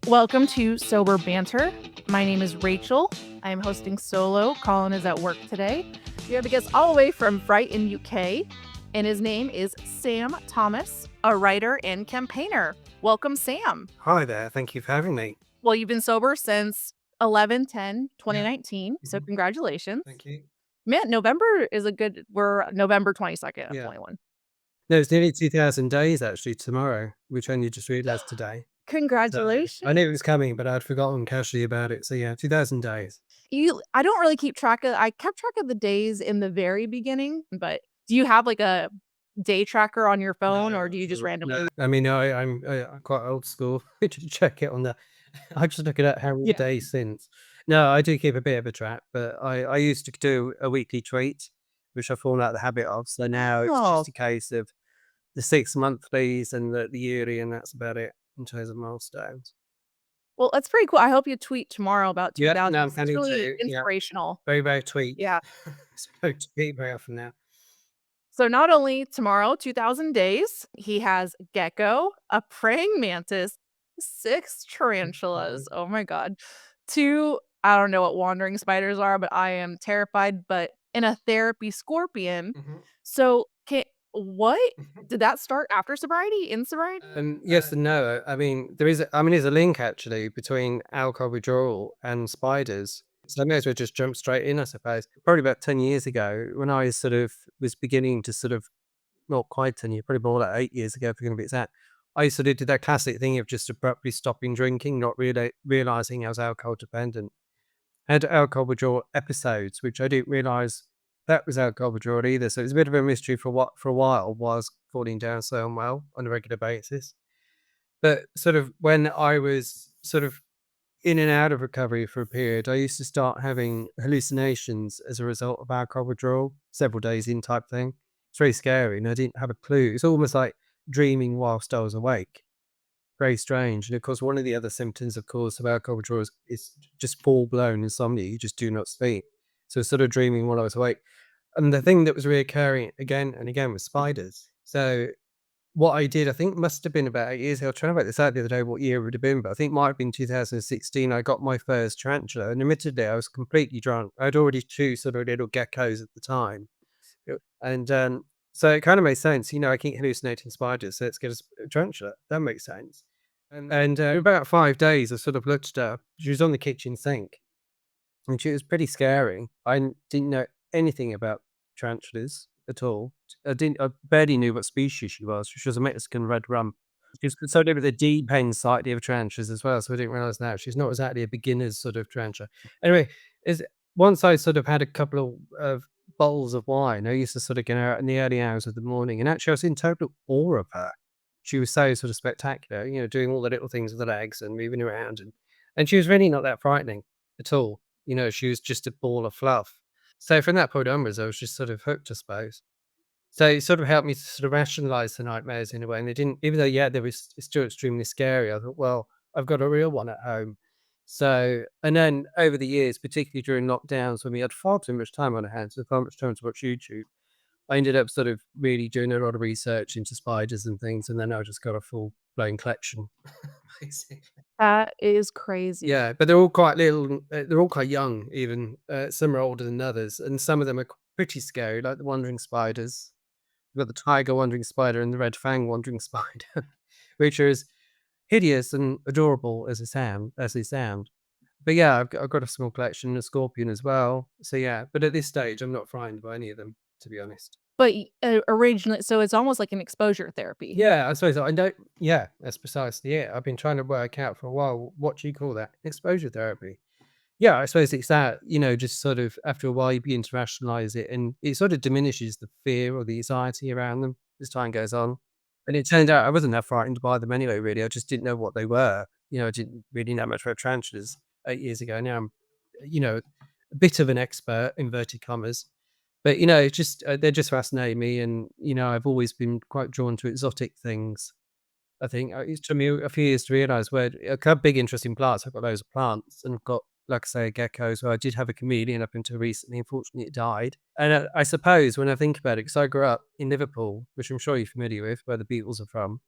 Welcome to Sober Banter. My name is Rachel. I am hosting solo. Colin is at work today. We have a guest all the way from Brighton, UK, and his name is Sam Thomas, a writer and campaigner. Welcome, Sam. Hi there. Thank you for having me. Well, you've been sober since 11/10/2019, so congratulations. Thank you. Man, we're November 22nd of Yeah. 21. No, it's nearly 2,000 days actually tomorrow, which I only just realized today. So Congratulations. I knew it was coming, but I'd forgotten casually about it. So yeah, 2,000 days. I don't really keep track of I kept track of the days in the very beginning, but do you have like a day tracker on your phone or do you just randomly? No, I mean, I'm quite old school to check it on the. I just look at how many Yeah. days since. No, I do keep a bit of a track, but I used to do a weekly tweet, which I've fallen out of the habit of. So now it's Oh, just a case of the 6 monthlies and the yearly, and that's about it in terms of milestones. well, that's pretty cool. I hope you tweet tomorrow about Yeah, 2000. no, I'm It's planning really to. Yeah, inspirational. very, very tweet. Yeah. So tweet very often now. So not only tomorrow, 2000 days, he has gecko, a praying mantis, 6 tarantulas. Oh my god. 2, I don't know what wandering spiders are, but I am terrified, but in a therapy scorpion. Mhm. So, what? Did that start after sobriety? In sobriety? Yes and no. I mean, there's a link actually between alcohol withdrawal and spiders. So I may as well just jump straight in, I suppose. Probably about 10 years ago, when I sort of was beginning to not quite 10 years, probably more like 8 years ago, if you're going to be exact, I sort of did that classic thing of just abruptly stopping drinking, not really realizing I was alcohol dependent. I had alcohol withdrawal episodes, which I didn't realize that was alcohol withdrawal either. So it was a bit of a mystery for a while, was falling down so unwell on a regular basis. But sort of when I was sort of in and out of recovery for a period, I used to start having hallucinations as a result of alcohol withdrawal, several days in type thing. It's very scary, and I didn't have a clue. It's almost like dreaming whilst I was awake. Very strange. And of course, one of the other symptoms, of course, of alcohol withdrawal is just full blown insomnia. You just do not sleep. So sort of dreaming while I was awake. And the thing that was reoccurring again and again was spiders. So what I did, I think must have been about 8 years ago. I was trying to work this out the other day, what year it would have been, but I think it might have been 2016. I got my first tarantula, and admittedly, I was completely drunk. I'd already two sort of little geckos at the time. And so it kind of made sense. I keep hallucinating spiders, so let's get a tarantula. That makes sense. And about 5 days, I sort of looked at her. She was on the kitchen sink, and she was pretty scary. Didn't know anything about tarantulas at all. I barely knew what species she was. She was a Mexican red rump. She was considered with the deep end slightly of tarantulas as well, so I didn't realize that. She's not exactly a beginner's sort of tarantula. Anyway, is once I sort of had a couple of bottles of wine, I used to sort of get out in the early hours of the morning, and actually I was in total awe of her. She was so sort of spectacular, doing all the little things with the legs and moving around, and she was really not that frightening at all. She was just a ball of fluff. So from that point onwards, I was just sort of hooked, I suppose. So it sort of helped me to sort of rationalize the nightmares in a way. And they didn't, even though, yeah, it's still extremely scary. I thought, well, I've got a real one at home. So, and then over the years, particularly during lockdowns when we had far too much time on our hands, and far much time to watch YouTube, I ended up sort of really doing a lot of research into spiders and things. And then I just got a full blown collection, basically. That is crazy. Yeah, but they're all quite little. They're all quite young, even. Some are older than others, and some of them are pretty scary, like the wandering spiders. We've got the tiger wandering spider and the red fang wandering spider, which are as hideous and adorable as they sound. But yeah, I've got a small collection, a scorpion as well. So yeah, but at this stage, I'm not frightened by any of them, to be honest. But originally, so it's almost like an exposure therapy. Yeah, I suppose I don't. Yeah, that's precisely it. I've been trying to work out for a while. What do you call that? Exposure therapy. Yeah, I suppose it's that, just sort of after a while you begin to rationalize it and it sort of diminishes the fear or the anxiety around them as time goes on. And it turned out I wasn't that frightened by them anyway, really. I just didn't know what they were. I didn't really know much about tarantulas 8 years ago. Now I'm, a bit of an expert, inverted commas. But, it's just, they're just fascinating me. And, I've always been quite drawn to exotic things. I think it took me a few years to realize where I have big interest in plants. I've got loads of plants and I've got, like I say, a gecko. So I did have a chameleon up until recently. Unfortunately, it died. And I suppose when I think about it, because I grew up in Liverpool, which I'm sure you're familiar with, where the Beatles are from,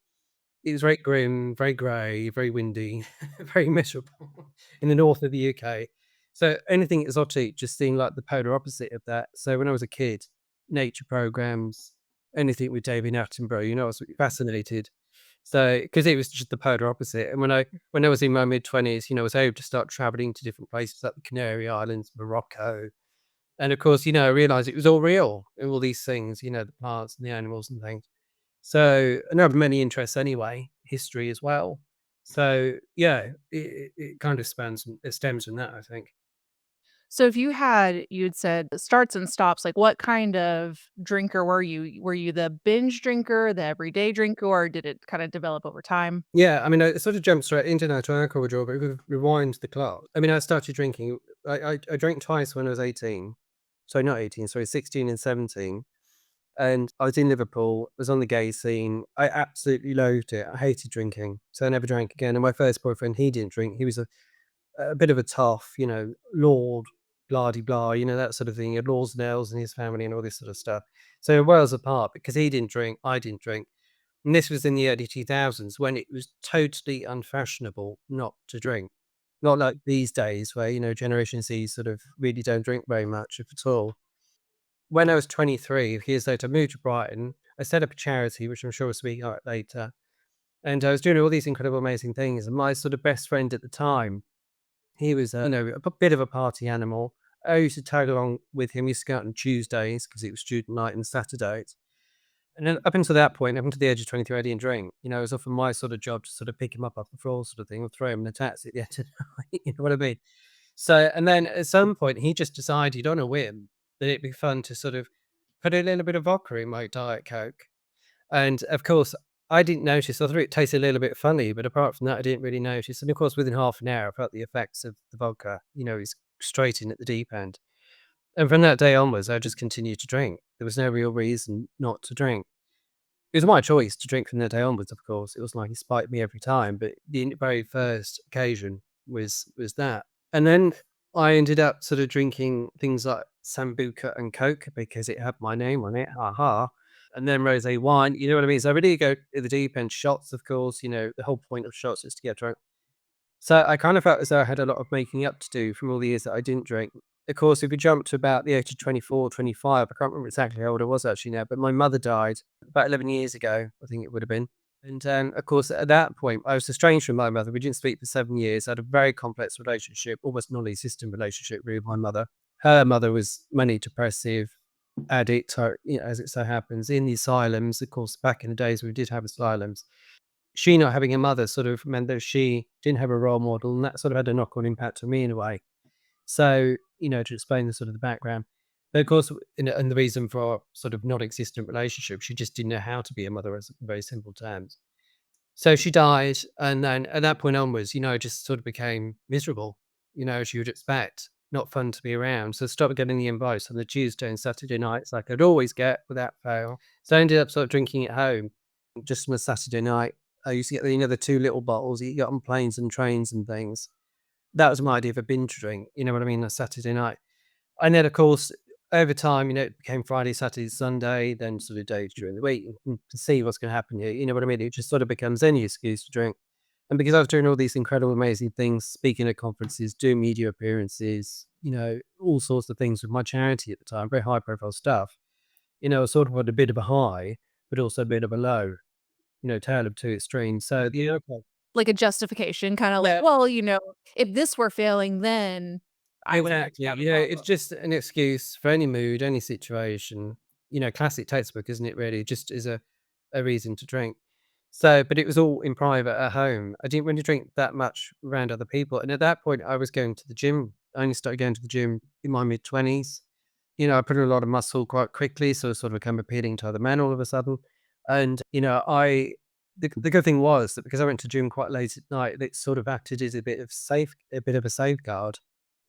it was very grim, very grey, very windy, very miserable in the north of the UK. So anything exotic just seemed like the polar opposite of that. So when I was a kid, nature programs, anything with David Attenborough, I was fascinated. So because it was just the polar opposite. And when I was in my mid-20s, I was able to start traveling to different places like the Canary Islands, Morocco. And of course, I realized it was all real, all these things, the plants and the animals and things. So, and I have many interests anyway, history as well. So, yeah, it kind of it stems from that, I think. So if you'd said starts and stops, like, what kind of drinker were you? Were you the binge drinker, the everyday drinker, or did it kinda develop over time? Yeah, I mean, I sort of jumped straight into natural alcohol withdrawal, but if we rewind the clock. I mean, I started drinking. I drank twice when I was 18. Sorry, not 18, sorry, 16 and 17. And I was in Liverpool, was on the gay scene. I absolutely loathed it. I hated drinking. So I never drank again. And my first boyfriend, he didn't drink. He was a bit of a tough, lord, blah de blah, that sort of thing. He had laws and nails in his family and all this sort of stuff. So worlds apart because he didn't drink, I didn't drink. And this was in the early 2000s when it was totally unfashionable not to drink. Not like these days where, Generation Z sort of really don't drink very much, if at all. When I was 23 years later, I moved to Brighton. I set up a charity, which I'm sure we'll speak about later. And I was doing all these incredible, amazing things. And my sort of best friend at the time, he was, a bit of a party animal. I used to tag along with him. We used to go out on Tuesdays because it was student night and Saturdays. And then up until that point, up until the age of 23, I didn't drink. It was often my sort of job to sort of pick him up off the floor sort of thing or throw him in a taxi at the end of the night. You know what I mean? So, and then at some point, he just decided on a whim that it'd be fun to sort of put a little bit of vodka in my Diet Coke. And of course, I didn't notice. I thought it tasted a little bit funny, but apart from that, I didn't really notice. And of course, within half an hour, I felt the effects of the vodka. It's straight in at the deep end. And from that day onwards, I just continued to drink. There was no real reason not to drink. It was my choice to drink from that day onwards, of course. It wasn't like he spiked me every time, but the very first occasion was that. And then I ended up sort of drinking things like Sambuca and Coke because it had my name on it, ha. And then rosé wine, you know what I mean? So I really go at the deep end. Shots, of course, the whole point of shots is to get drunk. So I kind of felt as though I had a lot of making up to do from all the years that I didn't drink. Of course, if we jump to about the age of 24, 25, I can't remember exactly how old I was actually now, but my mother died about 11 years ago, I think it would have been. And of course, at that point, I was estranged from my mother. We didn't speak for 7 years. I had a very complex relationship, almost non existent relationship really with my mother. Her mother was money depressive, addict, or, as it so happens, in the asylums. Of course, back in the days we did have asylums, she not having a mother sort of meant that she didn't have a role model, and that sort of had a knock-on impact on me in a way. So, to explain the sort of the background. But of course, and the reason for our sort of non-existent relationship, she just didn't know how to be a mother as in very simple terms. So she died, and then at that point onwards, I just sort of became miserable, as you would expect. Not fun to be around. So I stopped getting the invites on the Tuesday and Saturday nights like I'd always get without fail. So I ended up sort of drinking at home just on a Saturday night. I used to get the two little bottles that you get on planes and trains and things. That was my idea of a binge drink, you know what I mean, a Saturday night. And then, of course, over time, it became Friday, Saturday, Sunday, then sort of days during the week. You can see what's going to happen here. You know what I mean? It just sort of becomes any excuse to drink. And because I was doing all these incredible, amazing things, speaking at conferences, doing media appearances, all sorts of things with my charity at the time, very high profile stuff, I sort of had a bit of a high, but also a bit of a low, tale of two extremes. So the alcohol. Like a justification, kinda like, Yeah. "Well, if this were failing, then I would have to Exactly. have a Yeah, it's problem." just an excuse for any mood, any situation. Classic textbook, isn't it? Really, just as a reason to drink. So, but it was all in private at home. I didn't really drink that much around other people. And at that point, I was going to the gym. I only started going to the gym in my mid-20s. I put on a lot of muscle quite quickly, so it sort of became appealing to other men all of a sudden. And the good thing was that because I went to gym quite late at night, it sort of acted as a bit of a safeguard.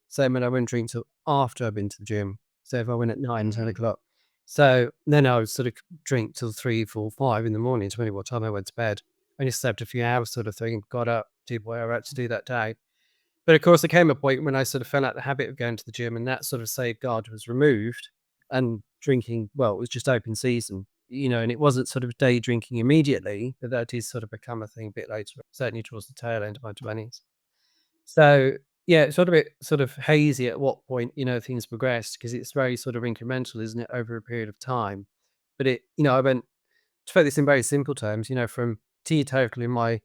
So, I mean, I wouldn't drink till after I've been to the gym. So if I went at 9, 10 Mm. o'clock. So then I would sort of drink till 3, 4, 5 in the morning, depending what time I went to bed. I just slept a few hours sort of thing, got up, did what I had to do that day. But of course, there came a point when I sort of fell out the habit of going to the gym and that sort of safeguard was removed and drinking, well, it was just open season. and it wasn't sort of day drinking immediately, but that did sort of become a thing a bit later, certainly towards the tail end of my 20s. So, yeah, it's sort of a bit sort of hazy at what point, things progressed because it's very sort of incremental, isn't it, over a period of time. But I went, to put this in very simple terms, from teetotal in my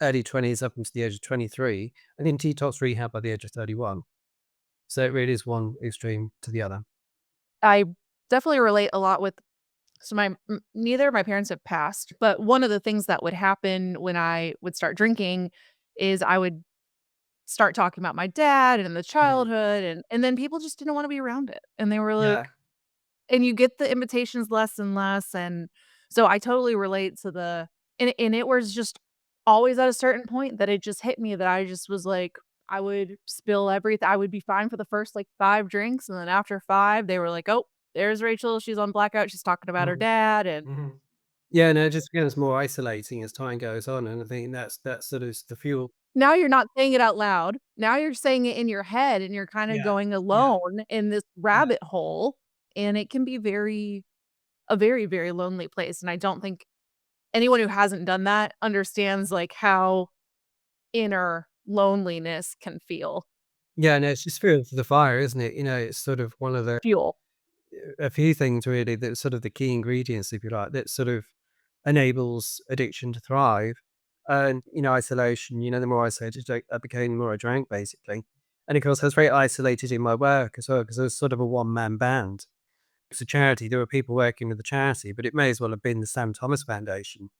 early 20s up until the age of 23, and then detox rehab by the age of 31. So it really is one extreme to the other. I definitely relate a lot with so neither of my parents have passed, but one of the things that would happen when I would start drinking is I would start talking about my dad and the Mhm. childhood, and then people just didn't wanna be around it, and they were Yeah. like and you get the invitations less and less, and so I totally relate to the and it was just always at a certain point that it just hit me that I just was like, I would spill everything. I would be fine for the first, like, 5 drinks, and then after 5, they were like, "Oh, there's Rachel, she's on blackout, she's talking about her Mhm. dad," and Mhm. Yeah, no, it just becomes more isolating as time goes on, and I think that's sort of the fuel. now you're not saying it out loud. Now you're saying it in your head, and you're kinda Yeah, going yeah, alone in this yeah. rabbit hole, and it can be a very, very lonely place, and I don't think anyone who hasn't done that understands, like, how inner loneliness can feel. Yeah, no, it's just fuel for the fire, isn't it? It's sort of one of the Fuel. a few things really that's sort of the key ingredients, if you like, that sort of enables addiction to thrive. And, isolation, the more isolated I became, the more I drank, basically. And of course, I was very isolated in my work as well, because I was sort of a one-man band. It's a charity. There were people working with the charity, but it may as well have been the Sam Thomas Foundation.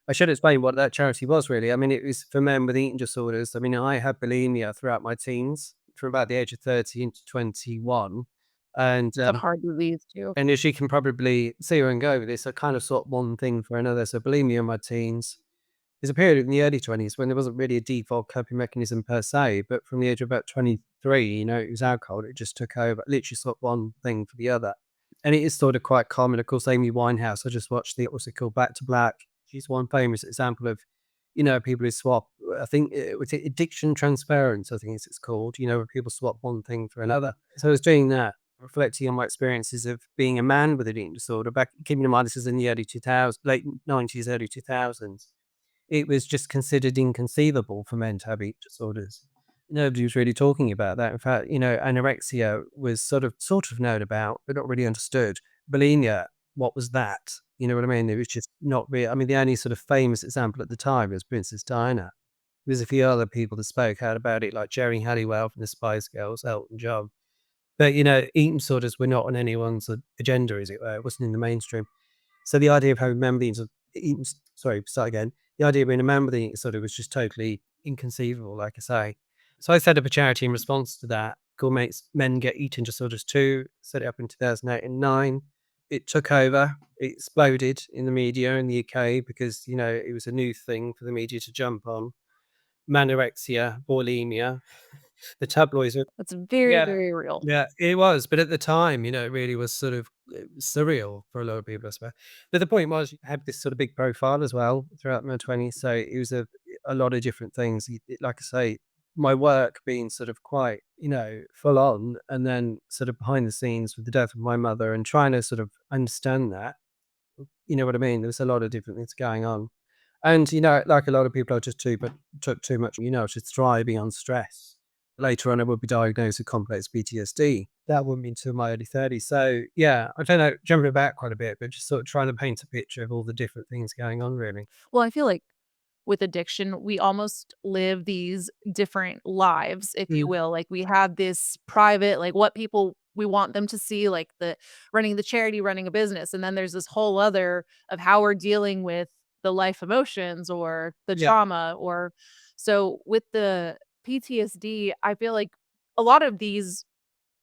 I should explain what that charity was really. I mean, it was for men with eating disorders. I mean, I had bulimia throughout my teens, from about the age of 13 to 21. And It's a hard disease too. and as you can probably see where I'm going with this, I kind of sort one thing for another. So bulimia in my teens. There's a period in the early 20s when there wasn't really a default coping mechanism per se, but from the age of about 23, it was alcohol. It just took over, literally sort one thing for the other. And it is sort of quite common. Of course, Amy Winehouse, I just watched what's it called, Back to Black. She's one famous example of, people who swap, I think, was it addiction transference, I think it's called, where people swap one thing for another. So I was doing that, reflecting on my experiences of being a man with an eating disorder, back, keeping in mind this is in the early 2000s, late 90s, early 2000s. It was just considered inconceivable for men to have eating disorders. Nobody was really talking about that. In fact, anorexia was sort of known about, but not really understood. Bulimia, what was that? You know what I mean? It was just not real. I mean, the only sort of famous example at the time was Princess Diana. There's a few other people that spoke out about it, like Jerry Halliwell from the Spice Girls, Elton John. But, eating disorders were not on anyone's agenda, as it were. It wasn't in the mainstream. So the idea of having memories of eating, sorry, start again. The idea of being a member of the eating disorder was just totally inconceivable, like I say. So I set up a charity in response to that, called Men Get Eating Disorders Too, set it up in 2008 and 9. It took over, it exploded in the media in the UK because, it was a new thing for the media to jump on. Manorexia, bulimia, the tabloids are. That's very, Yeah. very real. Yeah, it was, but at the time, it really was sort of surreal for a lot of people, I suppose. But the point was, you had this sort of big profile as well throughout my 20s, so it was a lot of different things. Like I say, my work being sort of quite, full on, and then sort of behind the scenes with the death of my mother and trying to sort of understand that. You know what I mean? There was a lot of different things going on. And, like a lot of people, I just took too much, just thriving on stress. Later on, I would be diagnosed with complex PTSD. That wouldn't be until my early 30s. So, yeah, I don't know, jumping back quite a bit, but just sort of trying to paint a picture of all the different things going on, really. Well, I feel like with addiction, we almost live these different lives, if you Mm. will. Like we have this private, like what people we want them to see, like the running the charity, running a business. And then there's this whole other of how we're dealing with the life emotions or the Yeah. trauma or so with the PTSD, I feel like a lot of these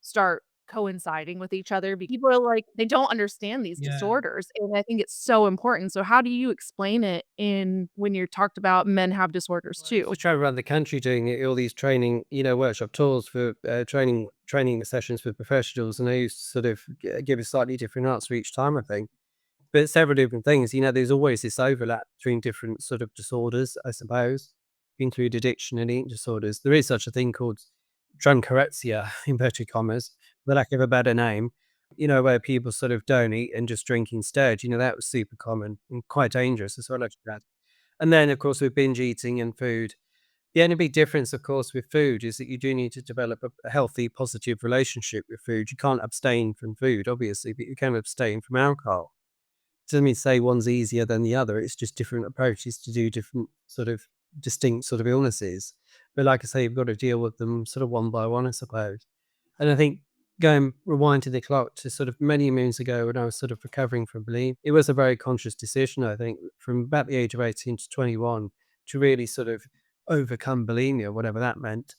start coinciding with each other because people are like, they don't understand these Yeah. disorders, and I think it's so important. So how do you explain it in when you're talked about men have disorders Well, I used too? to travel around the country doing all these training, workshop tours for training sessions for professionals, and I used to sort of give a slightly different answer each time, I think. But several different things, there's always this overlap between different sort of disorders, I suppose, include addiction and eating disorders. There is such a thing called drunkorexia, inverted commas, for lack of a better name. where people sort of don't eat and just drink instead. That was super common and quite dangerous as well, I should add. And then, of course, with binge eating and food, the only big difference, of course, with food is that you do need to develop a healthy, positive relationship with food. You can't abstain from food, obviously, but you can abstain from alcohol. Doesn't mean to say one's easier than the other. It's just different approaches to do different sort of distinct sort of illnesses. But like I say, you've got to deal with them sort of one by one, I suppose. And I think going rewinding the clock to sort of many moons ago when I was sort of recovering from bulimia, it was a very conscious decision, I think, from about the age of 18 to 21 to really sort of overcome bulimia, whatever that meant.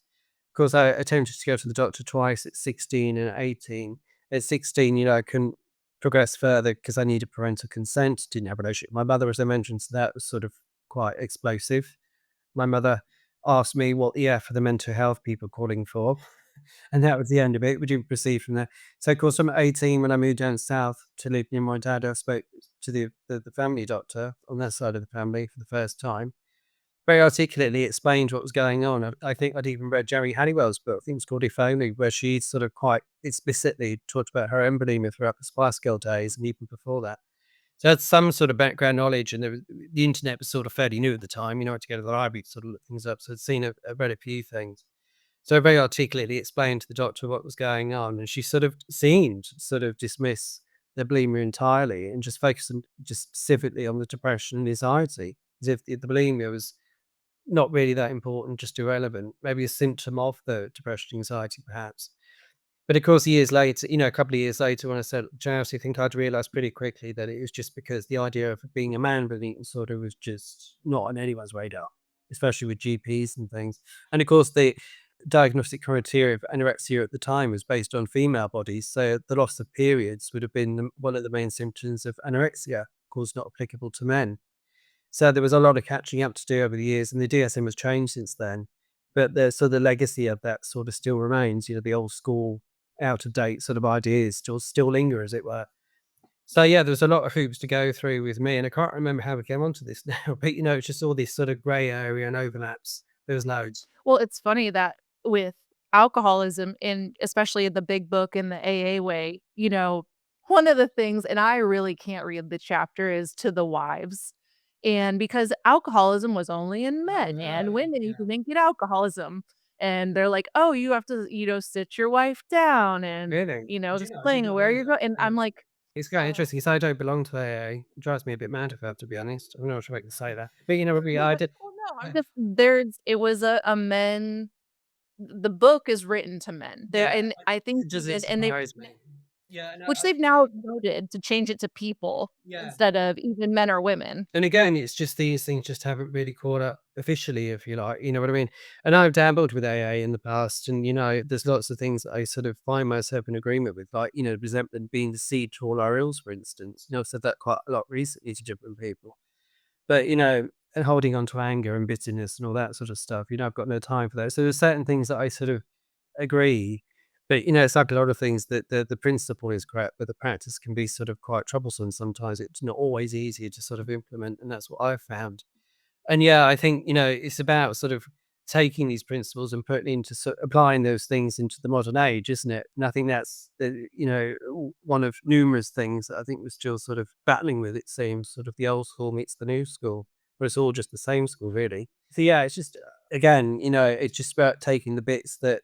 Of course, I attempted to go to the doctor twice at 16 and at 18. At 16, I couldn't progress further because I needed parental consent, didn't have a relationship with my mother, as I mentioned, so that was sort of quite explosive. My mother asked me what the F are the mental health people calling for, and that was the end of it. We didn't proceed from there. So, of course, from 18, when I moved down south to live near my dad, I spoke to the family doctor on that side of the family for the first time. Very articulately explained what was going on. I think I'd even read Jerry Halliwell's book, I think it's called If Only, where she sort of quite explicitly talked about her own bulimia throughout the Spice Girl days and even before that. So I had some sort of background knowledge, and the internet was sort of fairly new at the time. I had to go to the library to sort of look things up. So I'd seen read a few things. So I very articulately explained to the doctor what was going on, and she sort of seemed sort of dismiss the bulimia entirely and just focus on just specifically on the depression and anxiety, as if the bulimia was not really that important, just irrelevant, maybe a symptom of the depression, anxiety, perhaps. But of course, years later, a couple of years later, when I said out, I think I'd realised pretty quickly that it was just because the idea of being a man with an eating disorder was just not on anyone's radar, especially with GPs and things. And of course, the diagnostic criteria of anorexia at the time was based on female bodies, so the loss of periods would have been one of the main symptoms of anorexia, of course, not applicable to men. So there was a lot of catching up to do over the years, and the DSM has changed since then. But the legacy of that sort of still remains. The old school, out of date sort of ideas still linger, as it were. So yeah, there was a lot of hoops to go through with me, and I can't remember how we came onto this now. But it's just all this sort of grey area and overlaps. There's loads. Well, it's funny that with alcoholism and especially in the big book in the AA way, one of the things and I really can't read the chapter is to the wives. And because alcoholism was only in Oh men no! and women, you Yeah. can get alcoholism. And they're like, "Oh, you have to, sit your wife down and, Really? Do you know? I did explain not where know you're that. going." And Yeah. I'm like, It's quite "Uh, interesting because I don't belong to AA. It drives me a bit mad if I have to be honest. I'm not sure I can say that. But no, I but did. well, no, I'm just there's it was a men the book is written to men. There Yeah, and I think it doesn't even and they surprise me. Yeah, no, which they've now noted to change it to people yeah. instead of even men or women. And again, it's just these things just haven't really caught up officially, if you like, you know what I mean? And I've dabbled with AA in the past, and there's lots of things that I sort of find myself in agreement with, like, resentment being the seed to all our ills, for instance. I've said that quite a lot recently to different people. But, and holding on to anger and bitterness and all that sort of stuff, I've got no time for that. So there's certain things that I sort of agree. But, it's like a lot of things that the principle is correct, but the practice can be sort of quite troublesome sometimes. It's not always easy to sort of implement, and that's what I've found. And yeah, I think, it's about sort of taking these principles and putting into applying those things into the modern age, isn't it? And I think that's, one of numerous things that I think we're still sort of battling with, it seems, sort of the old school meets the new school, but it's all just the same school, really. So yeah, it's just, again, it's just about taking the bits that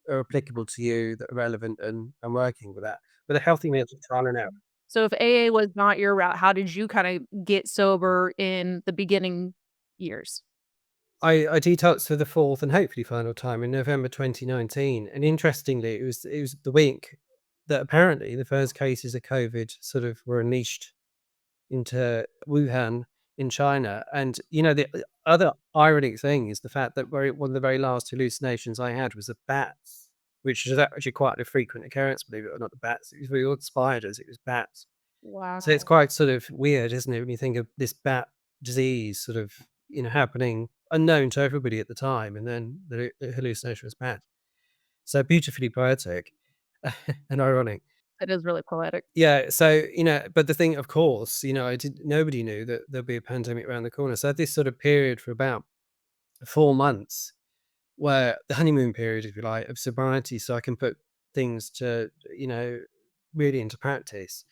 are applicable to you, that are relevant, and working with that. With a healthy mental trial and error. So if AA was not your route, how did you kinda get sober in the beginning years? I detoxed for the fourth and hopefully final time in November 2019, and interestingly, it was the week that apparently the first cases of COVID sort of were unleashed into Wuhan in China. And the other ironic thing is the fact that one of the very last hallucinations I had was of bats, which is actually quite a frequent occurrence, believe it or not. The bats, it was really odd spiders, it was bats. So it's Wow. quite sort of weird, isn't it, when you think of this bat disease sort of, happening unknown to everybody at the time, and then the hallucination was bad. So beautifully poetic and ironic. That is really poetic. Yeah. So, but the thing, of course, nobody knew that there'd be a pandemic around the corner. So I had this sort of period for about 4 months where the honeymoon period, if you like, of sobriety, so I can put things to, really into practice.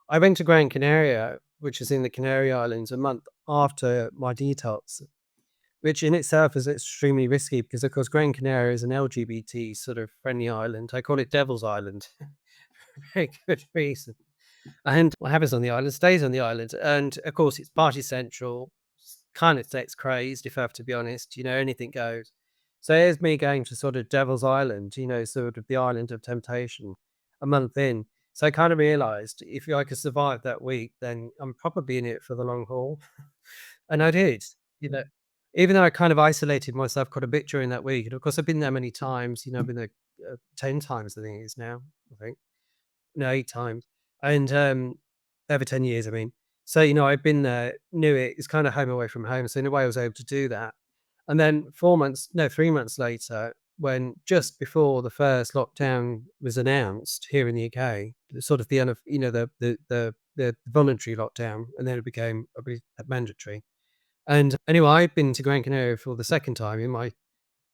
I went to Gran Canaria, which is in the Canary Islands, a month after my detox, which in itself is extremely risky because, of course, Gran Canaria is an LGBT sort of friendly island. I call it Devil's Island. Very good reason. And what happens on the island stays on the island. And of course, it's party central, kind of sex crazed, if I have to be honest. Anything goes. So here's me going to sort of Devil's Island, sort of the island of temptation, a month in. So I kind of realized if I could survive that week, then I'm probably in it for the long haul. And I did, you know, even though I kind of isolated myself quite a bit during that week. And of course, I've been there many times, I've been there 10 times, I think it is now, I think. No, 8 times, and, over 10 years, I mean. So, I've been there, knew it, it's kinda home away from home, so in a way I was able to do that. And then 3 months later, when just before the first lockdown was announced here in the UK, the sort of the end of the voluntary lockdown, and then it became mandatory. And anyway, I've been to Gran Canaria for the second time in my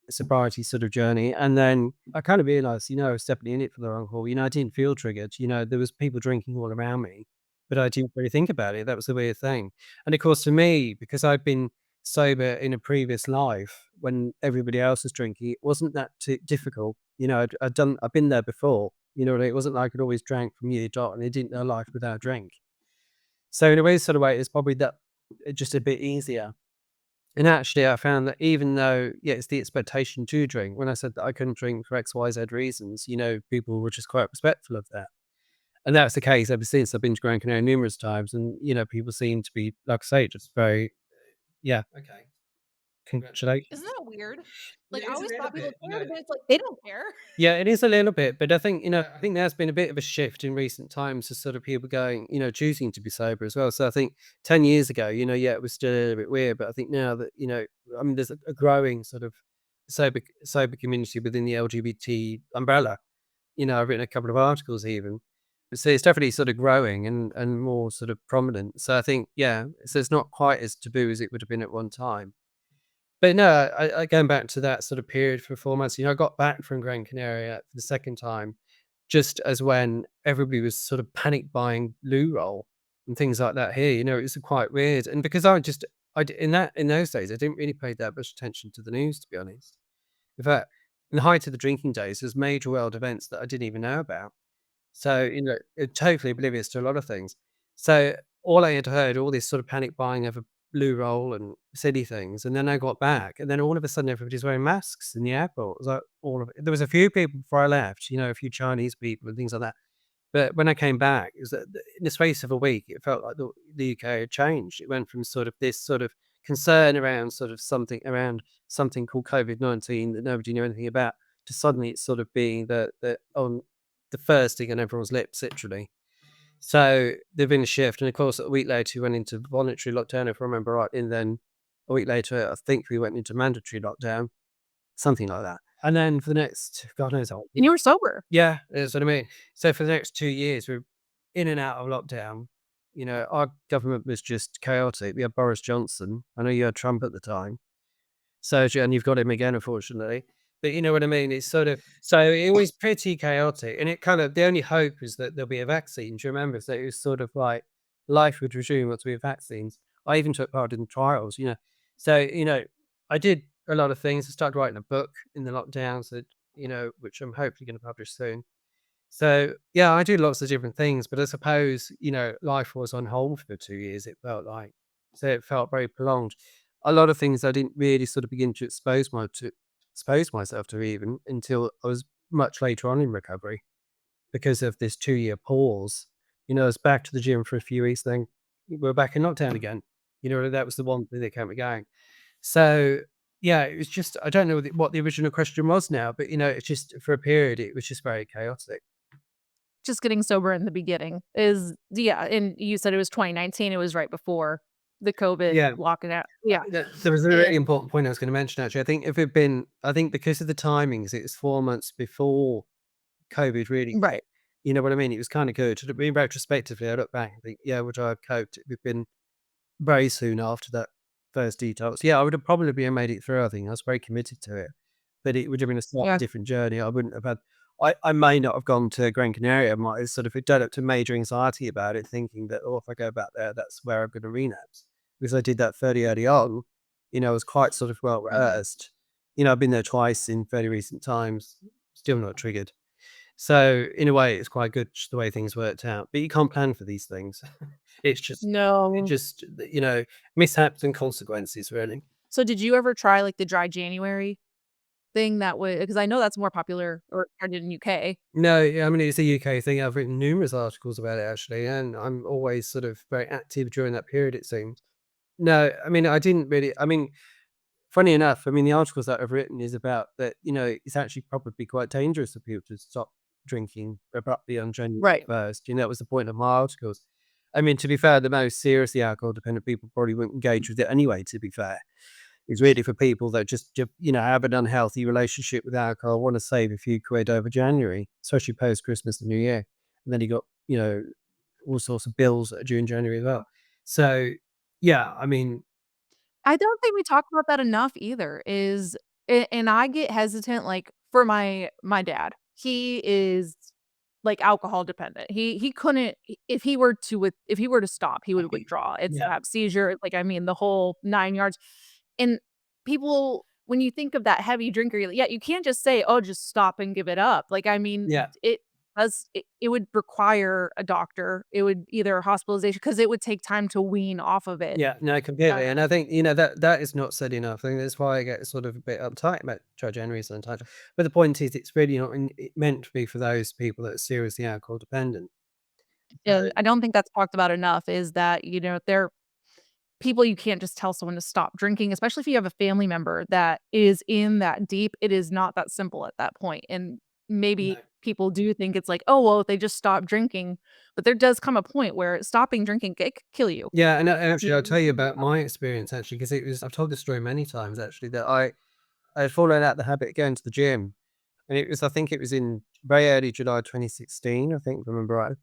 sobriety sort of journey. And then I kind of realized, I was definitely in it for the long haul. I didn't feel triggered. There was people drinking all around me, but I didn't really think about it. That was the weird thing. And of course, for me, because I've been sober in a previous life when everybody else was drinking, it wasn't that difficult. I've been there before. It wasn't like I'd always drank from year dot and I didn't know life without a drink. So in a way, sort of way, it's probably that just a bit easier. And actually, I found that even though, yeah, it's the expectation to drink, when I said that I couldn't drink for X, Y, Z reasons, people were just quite respectful of that. And that's the case ever since. I've been to Gran Canaria numerous times, and, people seem to be, like I say, just very, yeah, okay, Isn't congratulations. that weird? Like, It I is a always little thought people bit, cared, but it's like, they don't care. Yeah, it is a little bit, but I think, I think there's been a bit of a shift in recent times to sort of people going, choosing to be sober as well. So I think 10 years ago, yeah, it was still a little bit weird, but I think now that, I mean, there's a growing sort of sober community within the LGBT umbrella. I've written a couple of articles even. So it's definitely sort of growing and more sort of prominent. So I think, yeah, so it's not quite as taboo as it would have been at one time. But no, I going back to that sort of period for 4 months, I got back from Gran Canaria for the second time, just as when everybody was sort of panic buying loo roll and things like that here, it was quite weird. And because in those days, I didn't really pay that much attention to the news, to be honest. In fact, in the height of the drinking days, there's major world events that I didn't even know about. So, totally oblivious to a lot of things. So all I had heard, all this sort of panic buying over blue roll and silly things, and then I got back, and then all of a sudden everybody's wearing masks in the airport. It was like all of it. There was a few people before I left, a few Chinese people and things like that. But when I came back, it was that in the space of a week, it felt like the UK had changed. It went from sort of this sort of concern around something called COVID-19 that nobody knew anything about, to suddenly it's sort of being the on the first thing on everyone's lips, literally. So there'd been a shift, and of course, a week later, we went into voluntary lockdown, if I remember right, and then a week later, I think we went into mandatory lockdown, something like that. And then for the next, God knows how. And you were sober. Yeah, that's what I mean. So for the next 2 years, we're in and out of lockdown. Our government was just chaotic. We had Boris Johnson. I know you had Trump at the time. So, and you've got him again, unfortunately. But you know what I mean? It's sort of, so it was pretty chaotic. And it kind of, the only hope is that there'll be a vaccine. Do you remember? So it was sort of like life would resume once we have vaccines. I even took part in trials. So, I did a lot of things. I started writing a book in the lockdown, so, which I'm hopefully going to publish soon. So, yeah, I do lots of different things, but I suppose, life was on hold for 2 years, it felt like. So it felt very prolonged. A lot of things I didn't really sort of begin to expose myself to even until I was much later on in recovery because of this 2-year pause. I was back to the gym for a few weeks, then we're back in lockdown again. That was the one thing that kept me going. So, yeah, it was just, I don't know what the original question was now, but, it's just for a period, it was just very chaotic. Just getting sober in the beginning is yeah, and you said it was 2019, it was right before the COVID Yeah. locking out. Yeah, There was a really and important point I was gonna mention, actually. I think because of the timings, it was 4 months before COVID really hit. right. You know what I mean? It was kinda good. To be retrospectively, I look back and think, "Yeah, would I have coped?" It would have been very soon after that first detox. Yeah, I would have probably made it through, I think. I was very committed to it, but it would have been a slightly Yeah. different journey. I may not have gone to Gran Canaria. I might have sort of developed a major anxiety about it, thinking that, oh, if I go back there, that's where I'm going to relapse. Because I did that fairly early on. I was quite sort of well rehearsed. I've been there twice in fairly recent times, still not triggered. So in a way, it's quite good the way things worked out. But you can't plan for these things. It's just, it No. just, mishaps and consequences, really. So did you ever try, like, the dry January thing that would, because I know that's more popular or started in UK. No, yeah, I mean, it's a UK thing. I've written numerous articles about it actually, and I'm always sort of very active during that period, it seems. No, I mean, I didn't really. I mean, funny enough, I mean, the articles that I've written is about that, it's actually probably quite dangerous for people to stop drinking abruptly on January Right. 1st. That was the point of my articles. I mean, to be fair, the most seriously alcohol dependent people probably wouldn't engage with it anyway, to be fair. It's really for people that have an unhealthy relationship with alcohol, want to save a few quid over January, especially post Christmas and New Year. And then you got, all sorts of bills that are due in January as well. So, yeah, I mean, I don't think we talk about that enough either, is and I get hesitant, like, for my dad. He is, like, alcohol dependent. He couldn't if he were to stop, he would withdraw. It's yeah, have seizure, like, I mean, the whole 9 yards. And people, when you think of that heavy drinker, yeah, you can't just say, "Oh, just stop and give it up." Like, I mean, yeah. it would require a doctor. It would either hospitalization because it would take time to wean off of it. Yeah, no, Uh, completely. And I think, that is not said enough. I think that's why I get sort of a bit uptight about Judge Henry sometimes. But the point is, it's really not meant to be for those people that are seriously alcohol dependent. yeah, I don't think that's talked about enough is that, there are people you can't just tell someone to stop drinking, especially if you have a family member that is in that deep. It is not that simple at that point, and No. maybe people do think it's like, "Oh, well, if they just stop drinking," but there does come a point where stopping drinking, it could kill you. Yeah, and actually, You I'll tell you about my experience actually, because I've told this story many times actually, that I had fallen out the habit of going to the gym. And I think it was in very early July 2016, I think, if I remember right.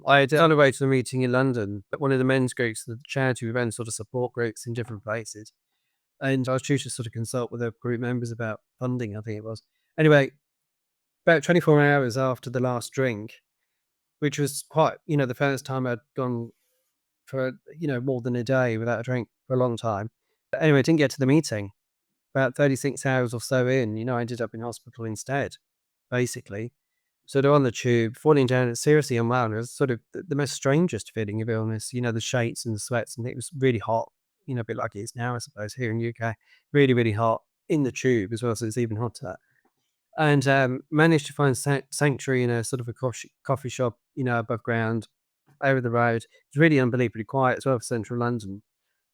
I had on the way to a meeting in London, at one of the men's groups, the charity, we ran sort of support groups in different places. And I was due to sort of consult with the group members about funding, I think it was. Anyway, about 24 hours after the last drink, which was quite, the first time I'd gone for, more than a day without a drink for a long time. But anyway, I didn't get to the meeting. About 36 hours or so in, I ended up in hospital instead, basically. So they're on the tube, falling down, seriously unwell. And it was sort of the most strangest feeling of illness, the shakes and the sweats. And it was really hot, a bit like it is now, I suppose, here in UK. Really, really hot in the tube as well. So it's even hotter. And managed to find sanctuary in a sort of a coffee shop, above ground, over the road. It's really unbelievably quiet as well for central London.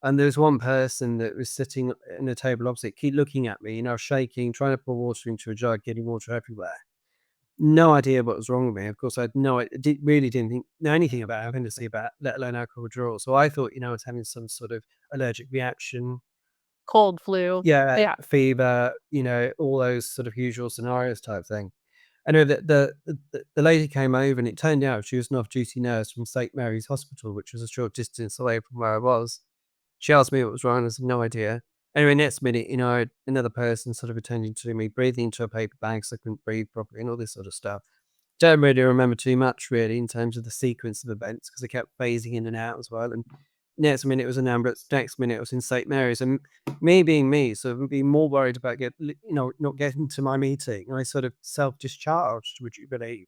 And there was one person that was sitting in a table opposite, keep looking at me, shaking, trying to pour water into a jug, getting water everywhere. No idea what was wrong with me. Of course, I had no I really didn't know anything about alcohol, about, let alone alcohol withdrawal. So I thought, I was having some sort of allergic reaction. Cold, flu. Yeah, Yeah. fever, all those sort of usual scenarios type thing. Anyway, the lady came over, and it turned out she was an off-duty nurse from St Mary's Hospital, which was a short distance away from where I was. She asked me what was wrong. I said, "No idea." Anyway, next minute, another person sort of attending to me, breathing into a paper bag so I couldn't breathe properly and all this sort of stuff. Don't really remember too much really in terms of the sequence of events because I kept phasing in and out as well. And next minute it was an ambulance, next minute it was in St Mary's. And me being me, so being more worried about not getting to my meeting, I sort of self-discharged, would you believe?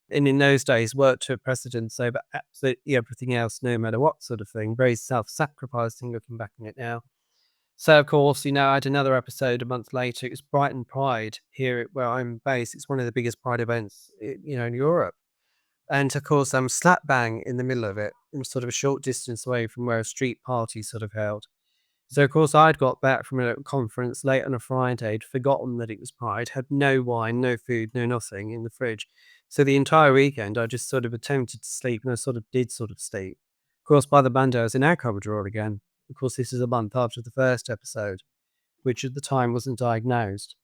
And in those days, worked to a precedence over absolutely everything else, no matter what sort of thing. Very self-sacrificing looking back on it now. So, of course, I had another episode a month later. It was Brighton Pride here where I'm based. It's one of the biggest Pride events, in Europe. And of course, I'm slap bang in the middle of it. I'm sort of a short distance away from where a street party sort of held. So, of course, I'd got back from a conference late on a Friday, would forgotten that it was Pride, had no wine, no food, no nothing in the fridge. So the entire weekend, I just sort of attempted to sleep, and I sort of did sort of sleep. Of course, by the Monday, I was in alcohol withdrawal again. Of course, this is a month after the first episode, which at the time wasn't diagnosed.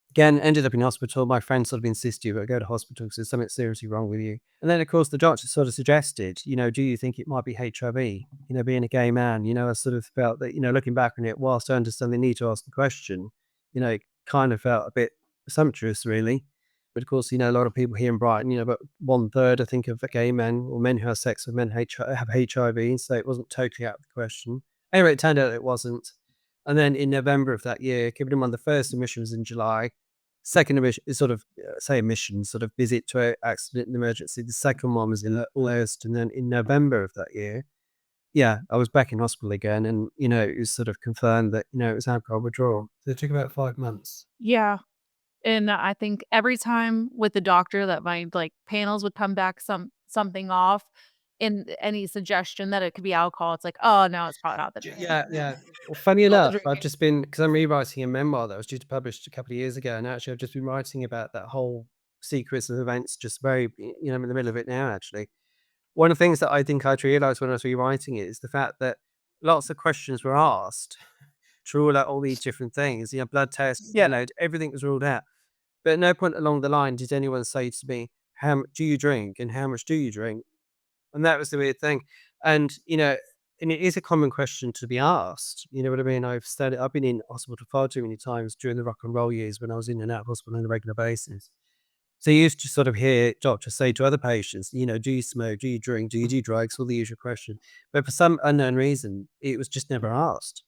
Again, ended up in hospital. My friend sort of insisted I go to hospital because there's something seriously wrong with you. And then, of course, the doctor sort of suggested, do you think it might be HIV? Being a gay man, I sort of felt that, looking back on it, whilst I understand the need to ask the question, it kind of felt a bit sumptuous, really. But of course, a lot of people here in Brighton, about one third, I think, of gay men or men who have sex with men have HIV, so it wasn't totally out of the question. Anyway, it turned out it wasn't. And then in November of that year, given him on the first admission was in July. Second admission is sort of say admission, sort of visit to a accident and emergency. The second one was in August, and then in November of that year, yeah, I was back in hospital again, and it was sort of confirmed that it was alcohol withdrawal. So it took about 5 months. Yeah. And I think every time with the doctor that my, like, panels would come back something off, and any suggestion that it could be alcohol, it's like, "Oh, no, it's probably not the Yeah, drinking." yeah. Well, funny Not the enough, I've drinking. just been because I'm rewriting a memoir that was due to publish a couple of years ago, and actually I've just been writing about that whole sequence of events. Just I'm in the middle of it now. Actually, one of the things that I think I'd realised when I was rewriting it is the fact that lots of questions were asked to rule out all these different things. Blood tests, Yeah. everything was ruled out. But at no point along the line did anyone say to me, "How do you drink, and how much do you drink?" And that was the weird thing. And, and it is a common question to be asked. You know what I mean? I've been in hospital far too many times during the rock and roll years when I was in and out of hospital on a regular basis. So you used to sort of hear doctors say to other patients, "Do you smoke? Do you drink? Do you do drugs?" All the usual question. But for some unknown reason, it was just never asked.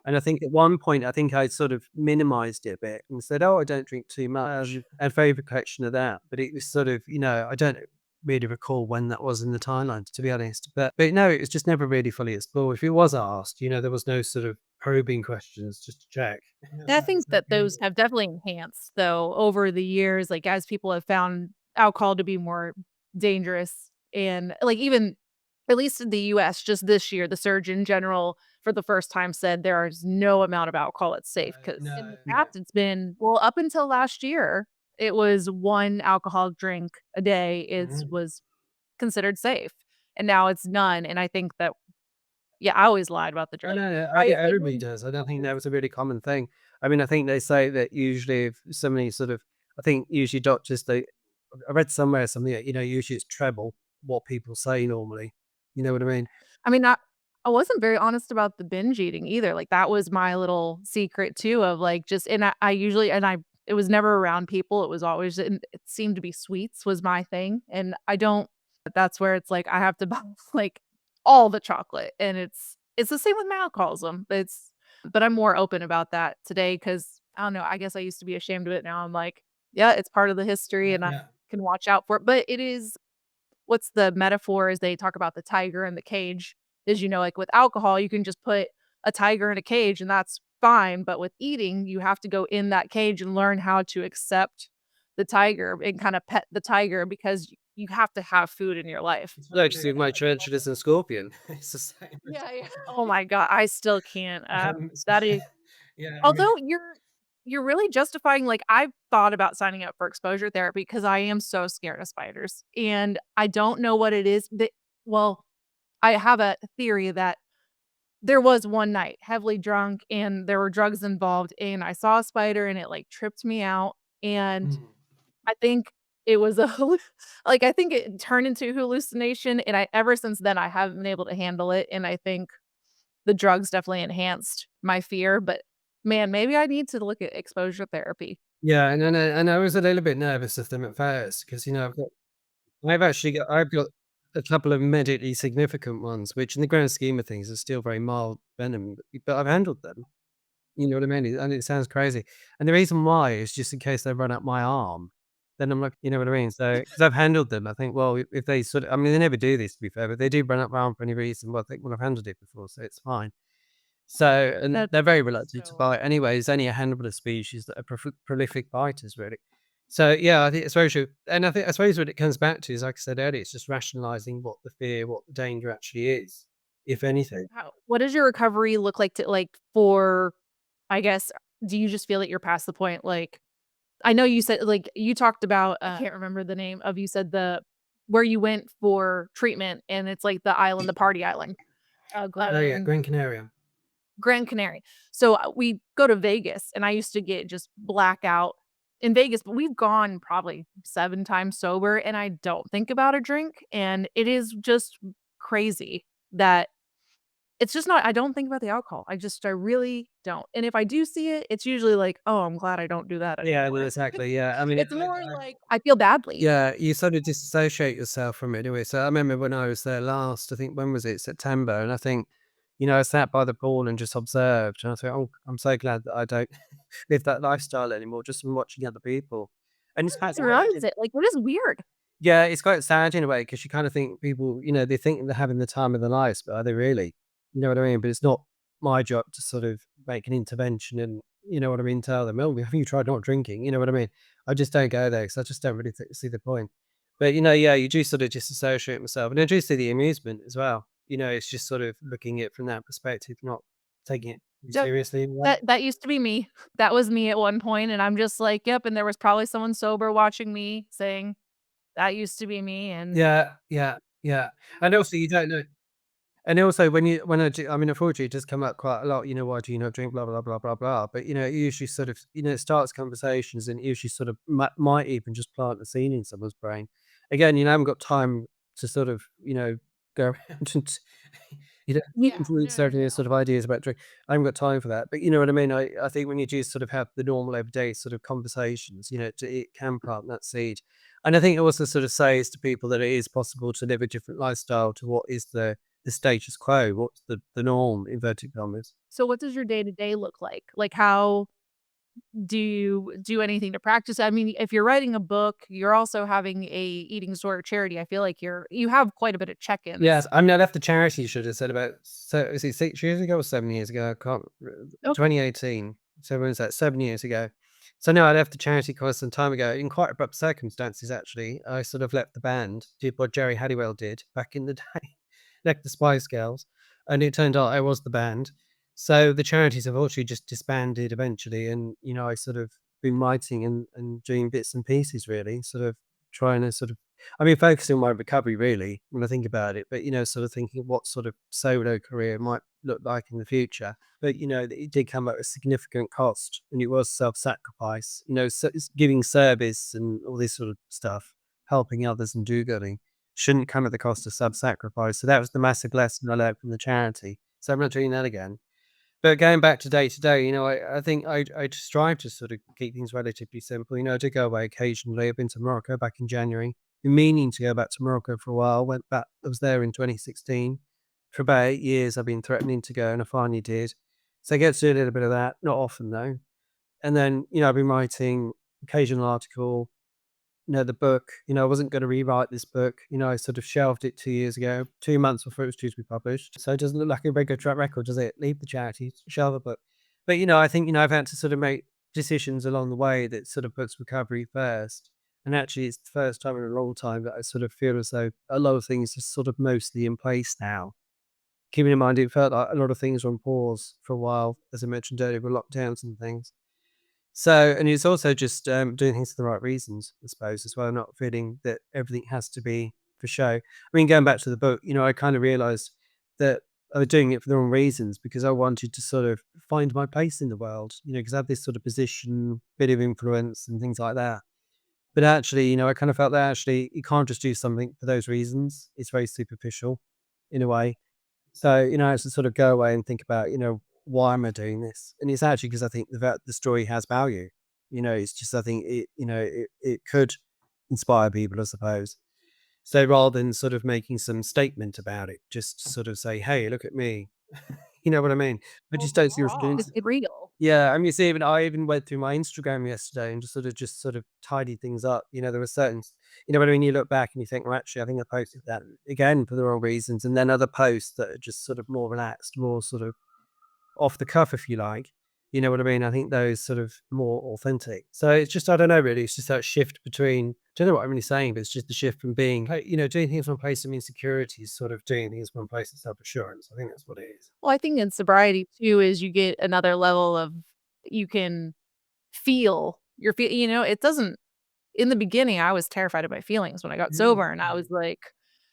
And I think at one point, I think I sort of minimized it a bit and said, "Oh, I don't drink too much," and very collection of that. But it was sort of, I don't really recall when that was in the timeline, to be honest. But no, it was just never really fully explored. If it was asked, there was no sort of probing questions just to check. I think that those have definitely enhanced, though, over the years, like, as people have found alcohol to be more dangerous and, like, even at least in the US, just this year, the Surgeon General for the first time said there is no amount of alcohol that's safe, because in the No, no. past, it's been well, up until last year, it was 1 alcoholic drink a day Mhm. was considered safe, and now it's none, and I think that yeah, I always lied about the No, drink. no, no. I Everybody really does. I don't think that was a really common thing. I mean, I think they say that usually if somebody sort of, I think usually doctors, I read somewhere something that, usually it's treble what people say normally. You know what I mean? I mean, I wasn't very honest about the binge eating either, like, that was my little secret too of, like, just and I usually and I it was never around people, it was always and it seemed to be sweets was my thing, and I don't that's where it's like, I have to buy, like, all the chocolate, and it's the same with my alcoholism, but I'm more open about that today because I don't know, I guess I used to be ashamed of it, now I'm like, "Yeah, it's part of the history, and I Yeah. can watch out for it," but it is what's the metaphor is they talk about the tiger in the cage is, like with alcohol, you can just put a tiger in a cage and that's fine. But with eating, you have to go in that cage and learn how to accept the tiger and kind of pet the tiger because you have to have food in your life. It's like see my tarantulas and scorpion. It's the same. Yeah, yeah. Oh my god, I still can't. So That is yeah, I mean, although you're really justifying like, I've thought about signing up for exposure therapy because I am so scared of spiders, and I don't know what it is that well, I have a theory that there was one night, heavily drunk, and there were drugs involved, and I saw a spider, and it, like, tripped me out, and mm. I think it was a I think it turned into a hallucination, and I ever since then, I haven't been able to handle it, and I think the drugs definitely enhanced my fear, but, man, maybe I need to look at exposure therapy. Yeah, and I was a little bit nervous of them at first because I've got a couple of medically significant ones, which in the grand scheme of things are still very mild venom, but I've handled them. You know what I mean? And it sounds crazy. And the reason why is just in case they run up my arm, then I'm like, you know what I mean? So because I've handled them, I think, well, if they sort of, I mean, they never do this to be fair, but they do run up my arm for any reason. Well, I think, well, I've handled it before, so it's fine. So, and That's they're very reluctant to so bite anyway. There's only a handful of species that are prolific biters, really. So, yeah, I think it's very true. And I suppose what it comes back to is, like I said earlier, it's just rationalizing what the fear, what the danger actually is, if anything. how what does your recovery look like to like, for I guess, do you just feel that you're past the point, like I know you said like, you talked about, I can't remember the name of you said the where you went for treatment, and it's like the island, the party island, Oh, yeah, Glen Gran Canaria. Gran Canary. So, we go to Vegas, and I used to get just blackout in Vegas, but we've gone probably 7 times sober, and I don't think about a drink, and it is just crazy that It's just not I don't think about the alcohol. I really don't. And if I do see it, it's usually like, "Oh, I'm glad I don't do that Yeah, well, anymore." exactly, yeah. I mean, It's more like I feel badly. yeah, you sort of disassociate yourself from it anyway. So I remember when I was there last, I think when was it? September, and I think, I sat by the pool and just observed, and I thought, "Oh, I'm so glad that I don't live that lifestyle anymore, just from watching other people." And it's quite It sad. runs it, like, it is weird. Yeah, it's quite sad in a way because you kind of think people, they think they're having the time of their lives, but are they really? You know what I mean? But it's not my job to sort of make an intervention and, you know what I mean, tell them, "Oh, have you tried not drinking?" You know what I mean? I just don't go there because I just don't really see the point. But, yeah, you do sort of disassociate myself. And I do see the amusement as well. It's just sort of looking at it from that perspective, not taking it too Yep. seriously in a way. That used to be me. That was me at one point, and I'm just like, "Yep," and there was probably someone sober watching me saying, "That used to be me," and Yeah, yeah, yeah. And also, you don't know. And also when I mean, unfortunately, it does come up quite a lot, "Why do you not drink? Blah, blah, blah, blah, blah." But, it usually sort of, it starts conversations and it usually sort of might even just plant a scene in someone's brain. Again, I haven't got time to sort of, go around and, you know, yeah, influence no, no, certain no. sort of ideas about drink. I haven't got time for that. But you know what I mean? I think when you do sort of have the normal everyday sort of conversations, it can plant that seed. And I think it also sort of says to people that it is possible to live a different lifestyle to what is the status quo, what's the norm, inverted commas. So what does your day-to-day look like? Like, how do you do anything to practice? I mean, if you're writing a book, you're also having a eating disorder charity. I feel like you have quite a bit of Yes, check-ins. I mean, I left the charity, you should have said about is it 6 years ago or 7 years ago? I can't r Okay. 2018. So when was that? 7 years ago. So no, I left the charity quite some time ago in quite abrupt circumstances, actually. I sort of left the band, did what Jerry Halliwell did back in the day, left the Spice Girls, and it turned out I was the band. So the charities unfortunately just disbanded eventually, and, I sort of been writing and doing bits and pieces really, sort of trying to sort of focusing on my recovery really when I think about it, but, sort of thinking what sort of solo career might look like in the future. But, it did come at a significant cost and it was self-sacrifice, so it's giving service and all this sort of stuff, helping others and do-gooding shouldn't come at the cost of self-sacrifice. So that was the massive lesson I learned from the charity. So I'm not doing that again. But going back to day, I think I strive to sort of keep things relatively simple. I do go away occasionally. I've been to Morocco back in January. Been meaning to go back to Morocco for a while. Went back. I was there in 2016. For about 8 years, I've been threatening to go, and I finally did. So I get to do a little bit of that. Not often though. And then I've been writing occasional article, the book, I wasn't gonna rewrite this book, I sort of shelved it 2 years ago, 2 months before it was due to be published. So it doesn't look like a very good track record, does it? Leave the charity, shelve a book. But, I think, I've had to sort of make decisions along the way that sort of puts recovery first. And actually, it's the first time in a long time that I sort of feel as though a lot of things are sort of mostly in place now. Keeping in mind, it felt like a lot of things were on pause for a while, as I mentioned earlier, with lockdowns and things. So and it's also just, doing things for the right reasons, I suppose, as well, not feeling that everything has to be for show. I mean, going back to the book, I kind of realized that I was doing it for the wrong reasons because I wanted to sort of find my place in the world, because I have this sort of position, bit of influence and things like that. But actually, I kind of felt that actually you can't just do something for those reasons. It's very superficial in a way. So, I have to sort of go away and think about, why am I doing this? And it's actually because I think the story has value. It's just I think it could inspire people, I suppose. So rather than sort of making some statement about it, just sort of say, "Hey, look at me." You know what I mean? But just don't see yourself doing. Just get real. Yeah, I mean, see, even I even went through my Instagram yesterday and just sort of tidied things up. There were certain, what I mean. You look back and you think, well, actually, I think I posted that again for the wrong reasons, and then other posts that are just sort of more relaxed, more sort of off the cuff, if you like. You know what I mean? I think those sort of more authentic. So it's just, I don't know, really. It's just that shift between. I don't know what I'm really saying, but it's just the shift from being, like, doing things from a place of insecurity, is sort of doing things from a place of self assurance. I think that's what it is. Well, I think in sobriety too is you get another level of you can feel your it doesn't in the beginning, I was terrified of my feelings when I got Mhm. sober, and I was like,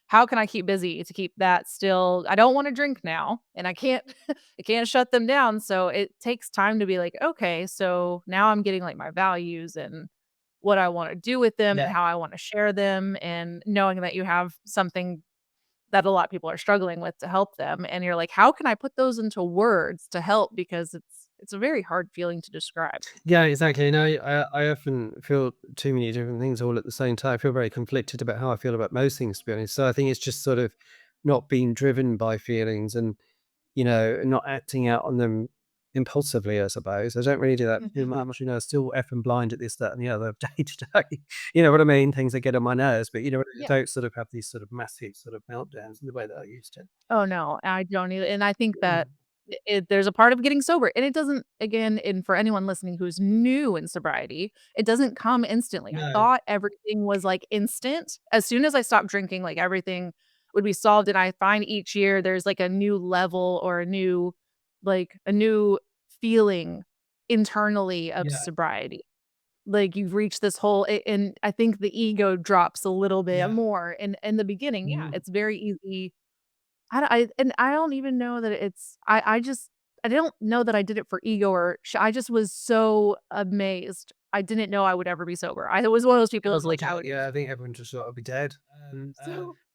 "How can I keep busy to keep that still I don't wanna drink now, and I can't I can't shut them down," so it takes time to be like, "Okay, so now I'm getting, like, my values and what I wanna do with them and Yeah. how I wanna share them," and knowing that you have something that a lot of people are struggling with to help them, and you're like, "How can I put those into words to help?" Because it's a very hard feeling to describe. Yeah, exactly. And I often feel too many different things all at the same time. I feel very conflicted about how I feel about most things, to be honest. So I think it's just sort of not being driven by feelings and, not acting out on them impulsively, I suppose. I don't really do that too much, still effing blind at this, that, and the other day to day. You know what I mean? Things that get on my nerves, but I Yeah. don't sort of have these sort of massive sort of meltdowns in the way that I used to. Oh, no, I don't either, and I think Mm. that there's a part of getting sober, and it doesn't again, and for anyone listening who's new in sobriety, it doesn't come instantly. I No. thought everything was, like, instant. As soon as I stopped drinking, like, everything would be solved, and I find each year there's, like, a new level or a new feeling internally of Yeah. sobriety. Like, you've reached this whole and I think the ego drops a little bit Yeah. more in the beginning, yeah, Mhm. it's very easy. I don't even know that it's I don't know that I did it for ego or I just was so amazed. I didn't know I would ever be sober. I was one of those people that was like, I would Yeah, I think everyone just thought I'd be dead.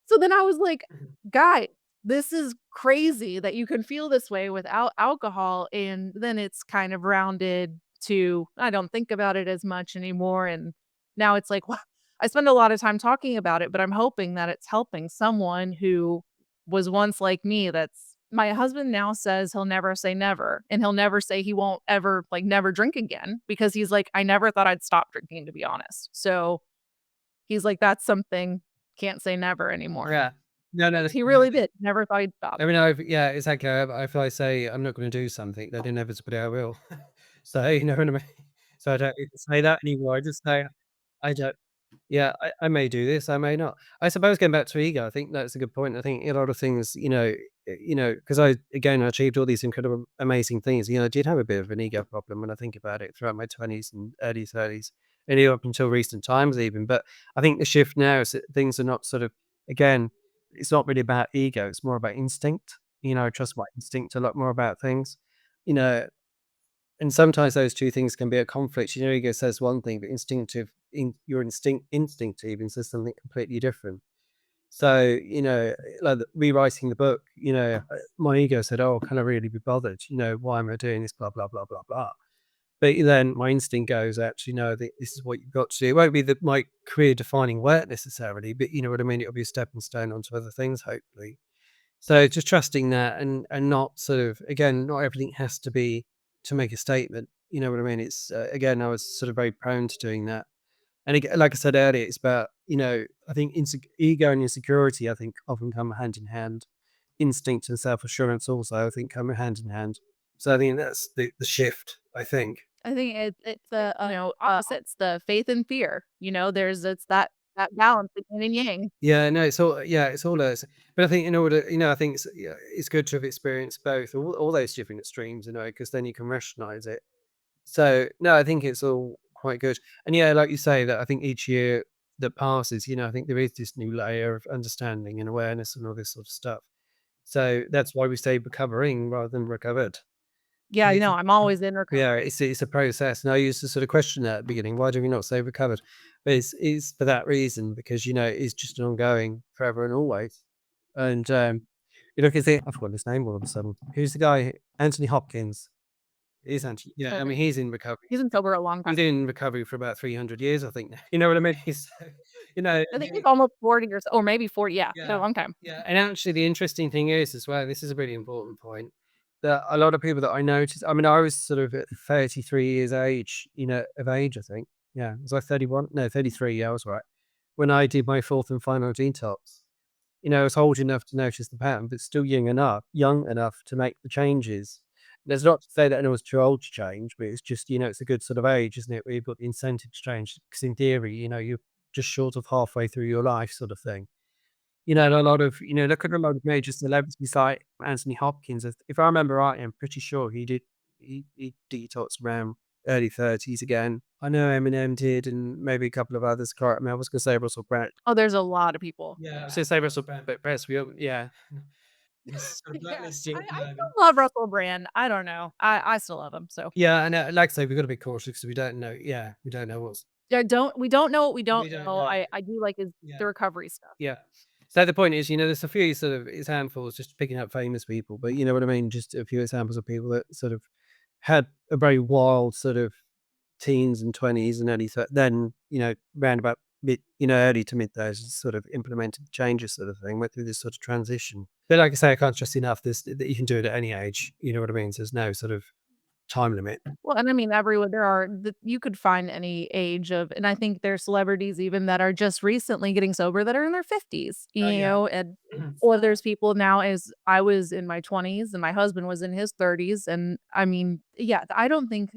so then I was like, "Guy, this is crazy that you can feel this way without alcohol," and then it's kind of rounded to, I don't think about it as much anymore, and now it's like, well, I spend a lot of time talking about it, but I'm hoping that it's helping someone who was once like me that's my husband now says he'll never say never, and he'll never say he won't ever, like, never drink again because he's like, "I never thought I'd stop drinking, to be honest." So, he's like, "That's something, can't say never anymore." Yeah. No, no, He really did, never thought he'd stop. I mean, I've yeah, exactly. If I say I'm not gonna do something, then inevitably I will. So, you know what I mean? So I don't need to say that anymore. I just say, I don't yeah, I may do this, I may not. I suppose going back to ego, I think that's a good point. I think a lot of things, because I achieved all these incredible, amazing things. I did have a bit of an ego problem when I think about it throughout my 20s and early 30s, and even up until recent times even. But I think the shift now is that things are not sort of, again, it's not really about ego, it's more about instinct. I trust my instinct a lot more about things. You know, and sometimes those 2 things can be at conflict. Ego says one thing, but your instinctive and says something completely different. So, like rewriting the book, my ego said, "Oh, can I really be bothered? Why am I doing this? Blah, blah, blah, blah, blah." But then my instinct goes, "Actually, no, this is what you've got to do." It won't be my career defining work necessarily, but you know what I mean? It'll be a stepping stone onto other things, hopefully. So just trusting that and not sort of, again, not everything has to be to make a statement. You know what I mean? It's again, I was sort of very prone to doing that. And again, like I said earlier, it's about, I think ego and insecurity, I think, often come hand in hand. Instinct and self assurance also, I think, come hand in hand. So I think that's the shift. I think. I think it's the, opposites, the faith and fear, there's it's that balance, the yin and yang. Yeah, no, it's all those. But I think in order, I think it's good to have experienced both, all those different extremes, because then you can rationalize it. So, no, I think it's all quite good. And yeah, like you say, that I think each year that passes, I think there is this new layer of understanding and awareness and all this sort of stuff. So that's why we say recovering rather than recovered. Yeah, Yeah. I'm always in Yeah, recovery. it's a process. And I used to sort of question that at the beginning. Why do we not say recovered? But it's for that reason, because it's just an ongoing forever and always. And you look at the I've forgotten his name all of a sudden. Who's the guy? Anthony Hopkins. He's Anthony. Yeah, I mean he's in recovery. He's been sober a long He's time. in recovery for about 300 years, I think now. You know what I mean? He's I think he's almost 40 or so or maybe 40, yeah, been a yeah, long time. yeah. And actually, the interesting thing is as well, this is a really important point, that a lot of people that I noticed, I mean, I was sort of at 33 years age, of age, I think. Yeah. Was I 31? No, 33. Yeah, I was right. When I did my fourth and final detox, I was old enough to notice the pattern, but still young enough to make the changes. There's not to say that anyone's too old to change, but it's just, it's a good sort of age, isn't it? Where you've got the incentive to change. Because in theory, you're just short of halfway through your life, sort of thing. And a lot of, look at a lot of major celebrities like Anthony Hopkins. If I remember right, I'm pretty sure he detoxed around early 30s again. I know Eminem did, and maybe a couple of others. Can't remember. I was going to say Russell Brand. Oh, there's a lot of people. Yeah, I was going to say Russell Brand, but Press, yeah. It's sort of Yeah, blacklisting at the I moment. still love Russell Brand, I don't know, I still love him, so. Yeah, and like I say, we've got to be cautious because we don't know. Yeah, we don't know what's. Yeah, we don't know what we don't We don't know, know. I do like his Yeah, the recovery stuff. yeah. So the point is, there's a few sort of examples, just picking up famous people, but you know what I mean? Just a few examples of people that sort of had a very wild sort of teens and 20s and early then, round about early to mid thousands sort of implemented changes sort of thing, went through this sort of transition. But like I say, I can't stress enough this that you can do it at any age, you know what I mean? So there's no sort of time limit. Well, and I mean, everyone there are you could find any age of, and I think there's celebrities even that are just recently getting sober that are in their 50s, Oh, yeah. and or there's people now as I was in my 20s and my husband was in his 30s, and I mean, yeah, I don't think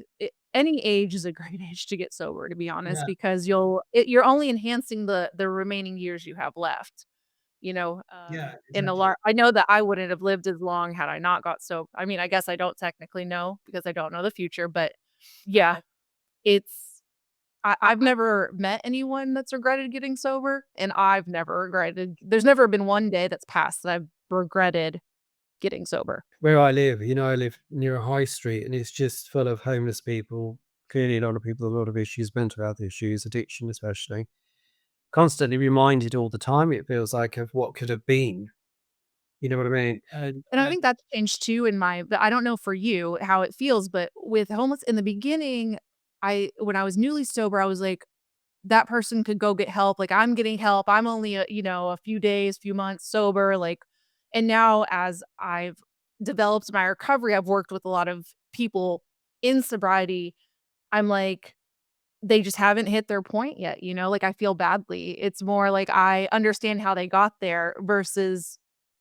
any age is a great age to get sober, to be honest, Yeah, because you're only enhancing the remaining years you have left. yeah, In a exactly. lot I know that I wouldn't have lived as long had I not got so I mean, I guess I don't technically know because I don't know the future, but yeah, it's I've never met anyone that's regretted getting sober, and I've never regretted there's never been one day that's passed that I've regretted getting sober. Where I live, I live near a high street and it's just full of homeless people. Clearly a lot of people, a lot of issues, mental health issues, addiction especially. Constantly reminded all the time, it feels like, of what could have been. You know what I mean? And I think that's changed too in my but I don't know for you how it feels, but with homeless in the beginning, I when I was newly sober, I was like, that person could go get help, like, I'm getting help, I'm only a few days, few months sober, like and now as I've developed my recovery, I've worked with a lot of people in sobriety, I'm like, they just haven't hit their point yet, like, I feel badly. It's more like I understand how they got there versus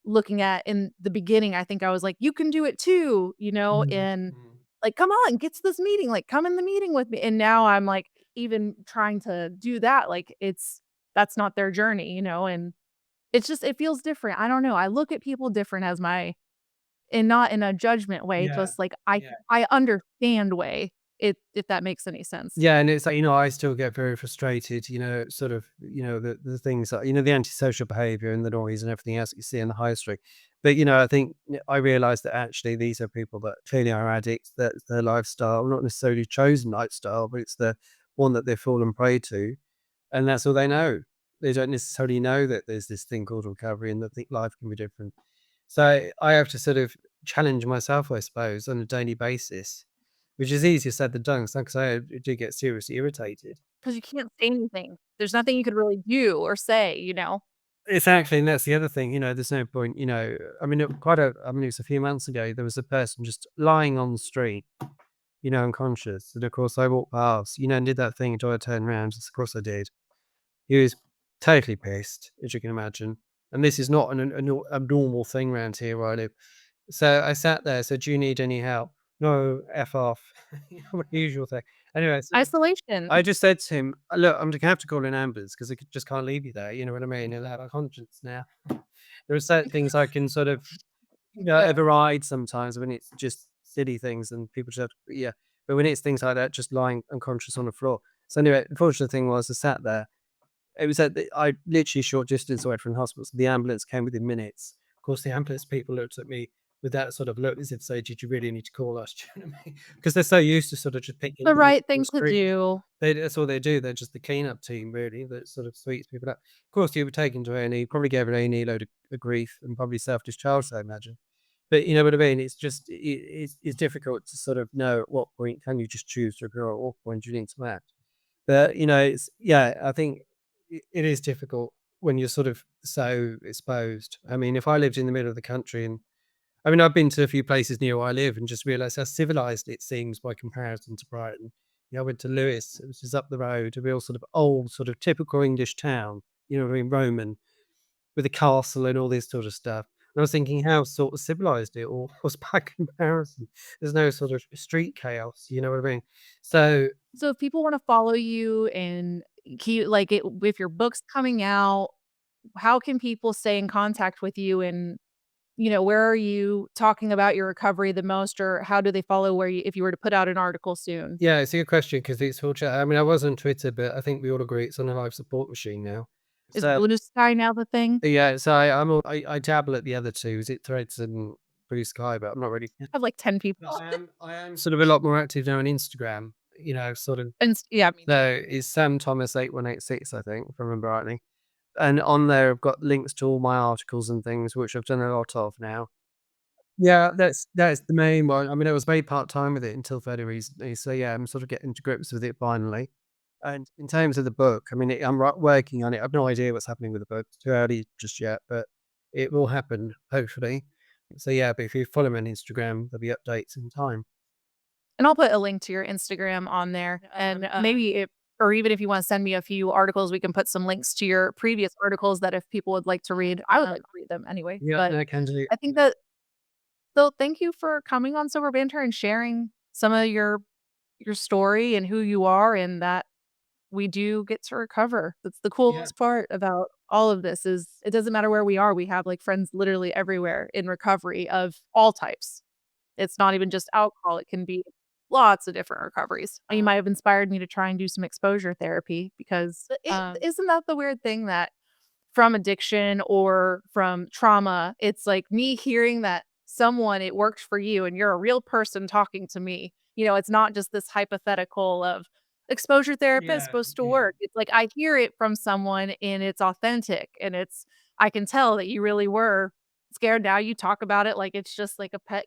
looking at in the beginning, I think I was like, "You can do it too," Mhm, and, mhm. like, "Come on, get to this meeting, like, come in the meeting with me," and now I'm, like, even trying to do that, like, that's not their journey, and it's just it feels different. I don't know. I look at people different as my and not in a judgment way, Yeah, just like I yeah. I understand way, if that makes any sense. Yeah, and it's like, I still get very frustrated, sort of, the things that, the antisocial behavior and the noise and everything else that you see in the high street. But, I think I realize that actually these are people that clearly are addicts, that's their lifestyle, not necessarily chosen lifestyle, but it's the one that they've fallen prey to. And that's all they know. They don't necessarily know that there's this thing called recovery and that life can be different. So I have to sort of challenge myself, I suppose, on a daily basis, which is easier said than done. Because I do get seriously irritated. 'Cause you can't say anything. There's nothing you could really do or say. Exactly, and that's the other thing. There's no point. I mean, it was a few months ago. There was a person just lying on the street, unconscious. And of course, I walked past, and did that thing until I turned around. Of course, I did. He was totally pissed, as you can imagine. And this is not an abnormal thing around here where I live. So I sat there, said, "Do you need any help?" "No, F off." Usual thing. Anyway, so Isolation. I just said to him, "Look, I'm gonna have to call an ambulance because just can't leave you there." You know what I mean? He'll have a conscience now. There are certain things I can sort of, Yeah. override sometimes when it's just silly things and people just have to, yeah. But when it's things like that, just lying unconscious on the floor. So anyway, the fortunate thing was I sat there. It was at I literally short distance away from the hospital, so the ambulance came within minutes. Of course, the ambulance people looked at me with that sort of look as if to say, "Did you really need to call us?" Do you know what I mean? Because they're so used to sort of just picking The people up right on the thing to street. do. That's all they do. They're just the cleanup team, really, that sort of sweeps people up. Of course, you were taken to A&E, probably gave an A&E load of grief and probably self-discharged, I imagine. But you know what I mean? It's just it's difficult to sort of know at what point can you just choose to go, at what point do you need to act. But, it's yeah, I think it is difficult when you're sort of so exposed. I mean, if I lived in the middle of the country and I mean, I've been to a few places near where I live and just realized how civilized it seems by comparison to Brighton. I went to Lewes, which is up the road, a real sort of old, sort of typical English town, what I mean, Roman, with a castle and all this sort of stuff. And I was thinking how sort of civilized it all was by comparison. There's no sort of street chaos, you know what I mean? So So if people wanna follow you and keep like, if your book's coming out, how can people stay in contact with you and, where are you talking about your recovery the most, or how do they follow where you if you were to put out an article soon? yeah, it's a good question because it's all chat. I mean, I was on Twitter, but I think we all agree it's on a live support machine now. Is So Bluesky now the thing? yeah, so I dabble at the other two. Is it Threads and Blue Sky? But I'm not really. I have like 10 people. But I am sort of a lot more active now on Instagram. Sort of. Yeah, me too. So it's Sam Thomas 8186, I think, if I remember rightly. And on there, I've got links to all my articles and things, which I've done a lot of now. Yeah, that's the main one. I mean, I was very part-time with it until fairly recently, so yeah, I'm sort of getting to grips with it finally. And in terms of the book, I mean, I'm working on it. I've no idea what's happening with the book. It's too early just yet, but it will happen, hopefully. So yeah, but if you follow me on Instagram, there'll be updates in time. And I'll put a link to your Instagram on there, and, maybe if or even if you wanna send me a few articles, we can put some links to your previous articles that if people would like to read, I would like to read them anyway, Yeah, but no, can do. I think that so thank you for coming on Sober Banter and sharing some of your story and who you are and that we do get to recover. That's the Yeah. coolest part about all of this is it doesn't matter where we are, we have, like, friends literally everywhere in recovery of all types. It's not even just alcohol, it can be lots of different recoveries. You might have inspired me to try and do some exposure therapy because isn't that the weird thing that from addiction or from trauma, it's like me hearing that someone it worked for you and you're a real person talking to me. You know, it's not just this hypothetical of exposure therapy is Yeah, supposed to yeah. work. It's like I hear it from someone and it's authentic and it's I can tell that you really were scared. Now you talk about it like it's just like a pet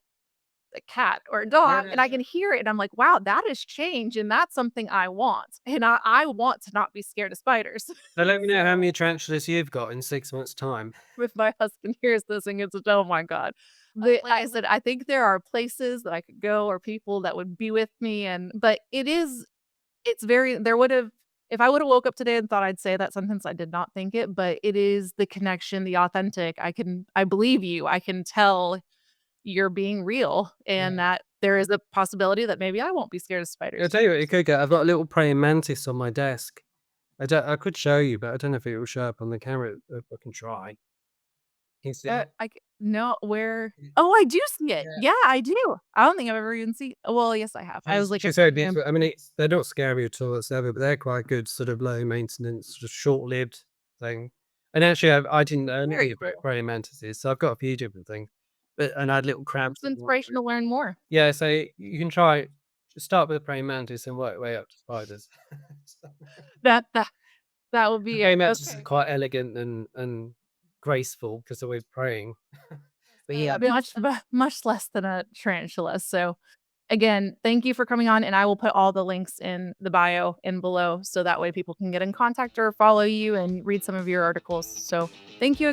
a cat or a Yeah, dog, no, and I can hear it, and I'm like, "Wow, that has changed, and that's something I want." And I want to not be scared of spiders. so let me know how many tarantulas you've got in 6 months' time. If my husband hears this and gets oh my god. The like I said, I think there are places that I could go or people that would be with me and but it's very there would've if I would've woke up today and thought I'd say that sentence, I did not think it, but it is the connection, the authentic. I believe you. I can tell you're being real and Yeah. that there is a possibility that maybe I won't be scared of I'll spiders. tell you what you could get. I've got a little praying mantis on my desk. I could show you, but I don't know if it will show up on the camera. I can try. You see it? I c no, where oh, I do see it. Yeah. Yeah, I do. I don't think I've ever even seen well, yes, I have. I was like, She's so beautiful. I mean, they're not scary at all whatsoever, but they're quite good, sort of low maintenance, just short-lived thing. And actually, I didn't know very any of cool. praying mantises, so I've got a few different things. But and I had little crabs It's as well. inspiration to learn more. Yeah, so you can try just start with a praying mantis and work your way up to spiders. That that that would The be it. praying mantis is Okay. quite elegant and graceful because they're always praying. But yeah. Much less than a tarantula, so, again, thank you for coming on, and I will put all the links in the bio and below so that way people can get in contact or follow you and read some of your articles, so, thank you